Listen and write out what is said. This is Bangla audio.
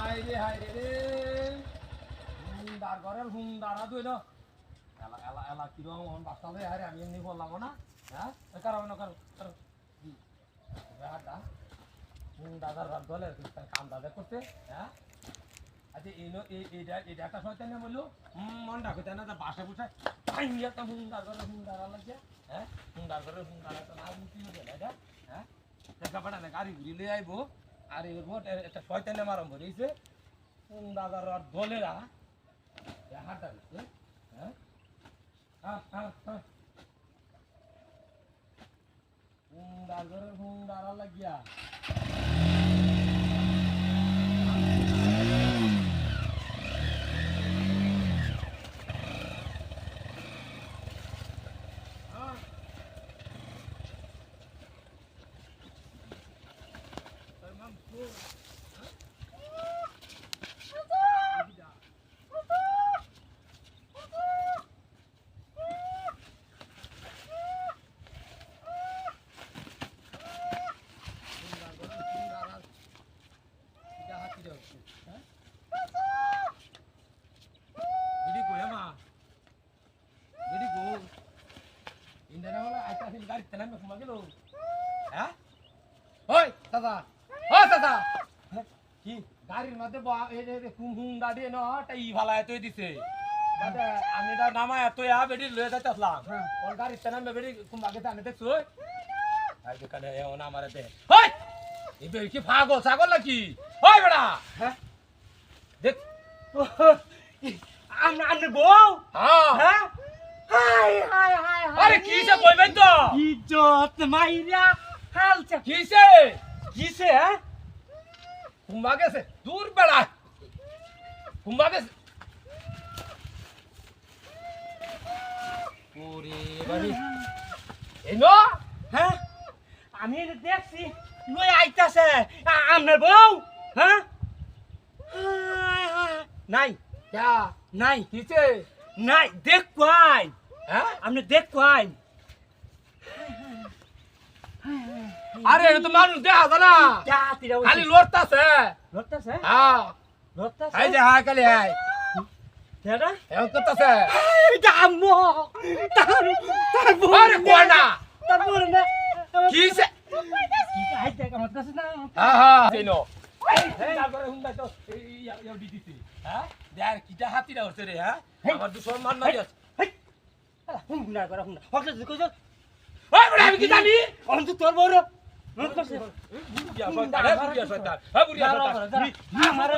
হাই রে হুন্ডার ঘরের হুন্ডারা তুই না এলা এলা এলা কিরম হন বাস্তালে আরে আমি এমনি বললাম না হ্যাঁ কারো না কারো কারো হাটা হুন্ডাদার রাত দলে কাম দাদা করতে হ্যাঁ আচ্ছা এইটা একটা শয়তান না বললো মন ডাকতে না বাসা বুঝায় একটা হুন্ডার ঘরে হুন্ডারা লাগে হ্যাঁ হুন্ডার ঘরে হুন্ডারা তো না মুক্তি হবে না এটা হ্যাঁ দেখা পাটা না গাড়ি ঘুরি লিয়ে আইবো আর এর মোট একটা শয়তানে মারম ধরেছে হুন্ডাদার আর দলেরা হাঁটা দিচ্ছে হ্যাঁ হুন্ডার ঘরে হুন্ডারা লাগিয়া গাড়ির মধ্যে হুন্ডা দিয়ে নটাই ভালায় তুই দিছে আমি নামায় তুই বেড়ি লয়ে যাইতাম ওর গাড়ির নামে বেড়ি কুম্বাকে আনে দেখছো আমার কি পাগল ছাগল নাকি ওই বেড়া দেখ আমি বউ হ্যাঁ হাই হাই হাই আরে কিসে কইবেন তো ইজ্জত মাইরা হালচা কিসে কিসে হ্যাঁ কুম্বা গেছে দূর বেড়া কুম্বা গেছে ওরে বাড়ি এনো হ্যাঁ আমি দেখছি লই আইতাছে আমার বউ হ্যাঁ নাই क्या নাই किसे নাই দেখ কই হ্যাঁ আপনি দেখ কই আরে এটা তো মানুষ দেখা যায় না জাতিরা খালি লড়তাছে লড়তাছে হ্যাঁ লড়তাছে এই যে হাই খালি হাই কেডা এমন করতাছে এটা আম্মু তার আরে কই না তারপর না কিসে কি আই দেখ আমার কাছে না হ্যাঁ হ্যাঁ চিনো তারপরে হুন্ডা তো ইয়া দিতেছি হ্যাঁ দেখ কিটা হাতিরা হচ্ছে রে হ্যাঁ আমার দুশমন মান মারি আছে হুন্ডা করে হুন্ডা হকলে কইছ ওই বড় আমি কি জানি অন্ত তোর বড় মত করছে বুড়িয়া শয়তান হ্যাঁ বুড়িয়া শয়তান হ্যাঁ বুড়িয়া শয়তান আমার